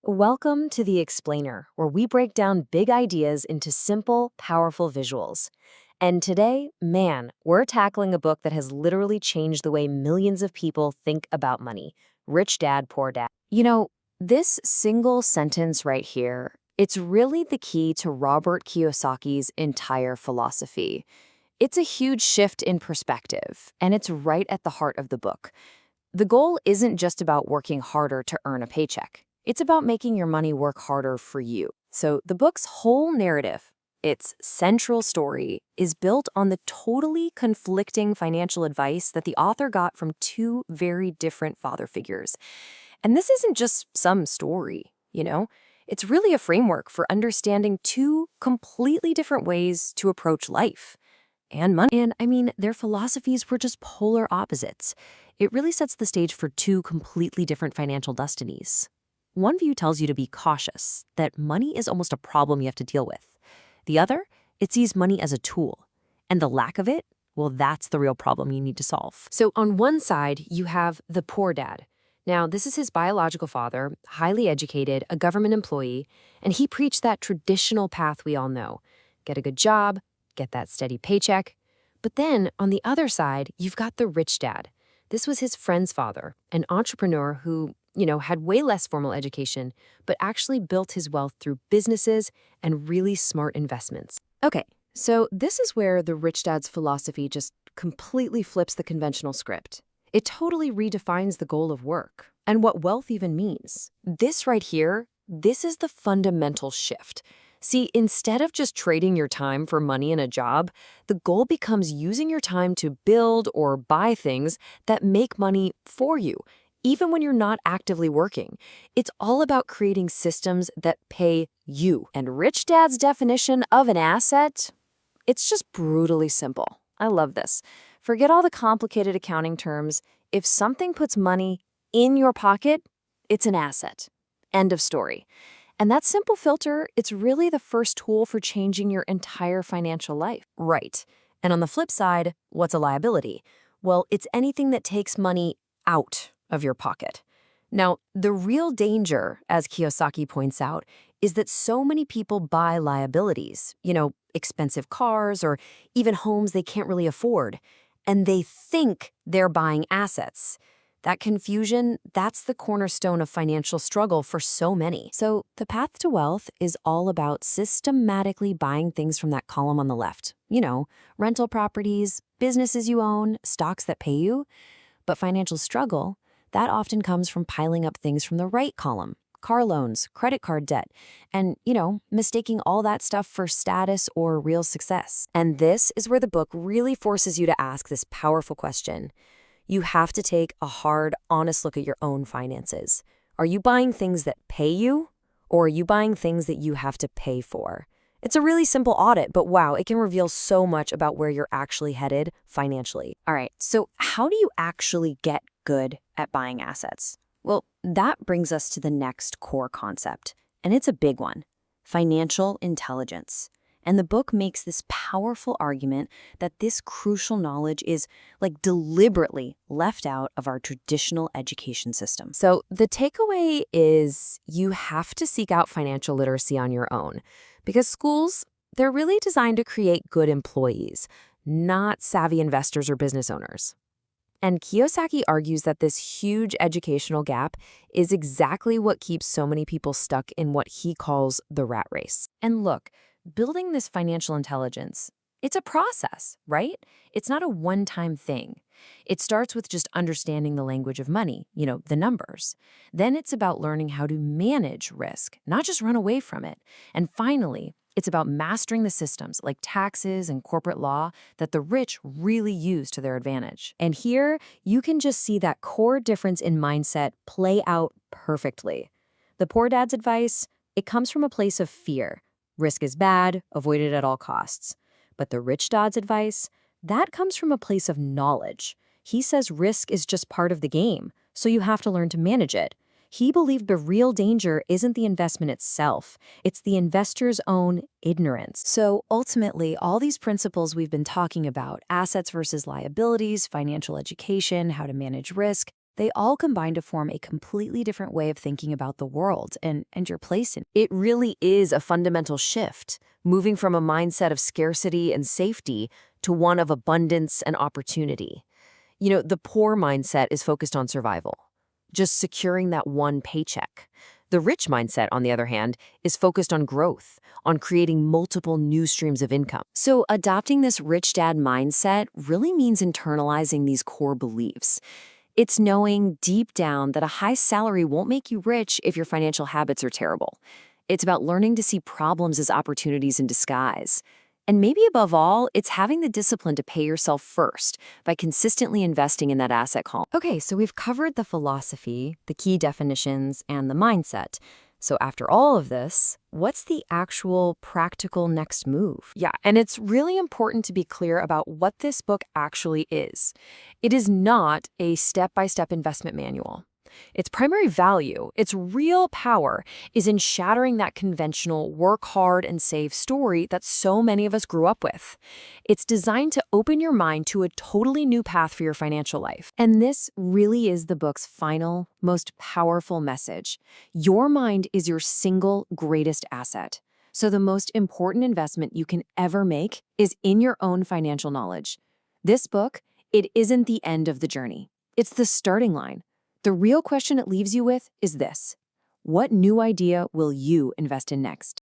Welcome to The Explainer, where we break down big ideas into simple, powerful visuals. And today, man, we're tackling a book that has literally changed the way millions of people think about money. Rich Dad, Poor Dad. This single sentence right here, it's really the key to Robert Kiyosaki's entire philosophy. It's a huge shift in perspective, and it's right at the heart of the book. The goal isn't just about working harder to earn a paycheck. It's about making your money work harder for you. So the book's whole narrative, its central story, is built on the totally conflicting financial advice that the author got from two very different father figures. And this isn't just some story. It's really a framework for understanding two completely different ways to approach life and money. And their philosophies were just polar opposites. It really sets the stage for two completely different financial destinies. One view tells you to be cautious, that money is almost a problem you have to deal with. The other, it sees money as a tool. And the lack of it, well, that's the real problem you need to solve. So on one side, you have the poor dad. Now, this is his biological father, highly educated, a government employee, and he preached that traditional path we all know. Get a good job, get that steady paycheck. But then, on the other side, you've got the rich dad. This was his friend's father, an entrepreneur who, had way less formal education, but actually built his wealth through businesses and really smart investments. Okay, so this is where the rich dad's philosophy just completely flips the conventional script. It totally redefines the goal of work and what wealth even means. This right here, this is the fundamental shift. See, instead of just trading your time for money in a job, the goal becomes using your time to build or buy things that make money for you, even when you're not actively working. It's all about creating systems that pay you. And Rich Dad's definition of an asset, it's just brutally simple. I love this. Forget all the complicated accounting terms. If something puts money in your pocket, it's an asset. End of story. And that simple filter, it's really the first tool for changing your entire financial life. Right. And on the flip side, what's a liability? Well, it's anything that takes money out of your pocket. Now, the real danger, as Kiyosaki points out, is that so many people buy liabilities, expensive cars or even homes they can't really afford, and they think they're buying assets. That confusion, that's the cornerstone of financial struggle for so many. So the path to wealth is all about systematically buying things from that column on the left. Rental properties, businesses you own, stocks that pay you. But financial struggle, that often comes from piling up things from the right column. Car loans, credit card debt, and, mistaking all that stuff for status or real success. And this is where the book really forces you to ask this powerful question. You have to take a hard, honest look at your own finances. Are you buying things that pay you, or are you buying things that you have to pay for? It's a really simple audit, but wow, it can reveal so much about where you're actually headed financially. All right, so how do you actually get good at buying assets? Well, that brings us to the next core concept, and it's a big one: financial intelligence. And the book makes this powerful argument that this crucial knowledge is deliberately left out of our traditional education system. So the takeaway is you have to seek out financial literacy on your own, because schools, they're really designed to create good employees, not savvy investors or business owners. And Kiyosaki argues that this huge educational gap is exactly what keeps so many people stuck in what he calls the rat race. And look, building this financial intelligence, it's a process, right? It's not a one-time thing. It starts with just understanding the language of money, the numbers. Then it's about learning how to manage risk, not just run away from it. And finally, it's about mastering the systems like taxes and corporate law that the rich really use to their advantage. And here, you can just see that core difference in mindset play out perfectly. The poor dad's advice, it comes from a place of fear. Risk is bad, avoid it at all costs. But the rich dad's advice, that comes from a place of knowledge. He says risk is just part of the game, so you have to learn to manage it. He believed the real danger isn't the investment itself, it's the investor's own ignorance. So ultimately, all these principles we've been talking about, assets versus liabilities, financial education, how to manage risk, They all combine to form a completely different way of thinking about the world and your place in it. It really is a fundamental shift, moving from a mindset of scarcity and safety to one of abundance and opportunity. The poor mindset is focused on survival, just securing that one paycheck. The rich mindset, on the other hand, is focused on growth, on creating multiple new streams of income. So, adopting this rich dad mindset really means internalizing these core beliefs. It's knowing deep down that a high salary won't make you rich if your financial habits are terrible. It's about learning to see problems as opportunities in disguise. And maybe above all, it's having the discipline to pay yourself first by consistently investing in that asset column. Okay, so we've covered the philosophy, the key definitions, and the mindset. So after all of this, what's the actual practical next move? Yeah, and it's really important to be clear about what this book actually is. It is not a step-by-step investment manual. Its primary value, its real power, is in shattering that conventional work hard and save story that so many of us grew up with. It's designed to open your mind to a totally new path for your financial life. And this really is the book's final, most powerful message. Your mind is your single greatest asset. So the most important investment you can ever make is in your own financial knowledge. This book, it isn't the end of the journey. It's the starting line. The real question it leaves you with is this: what new idea will you invest in next?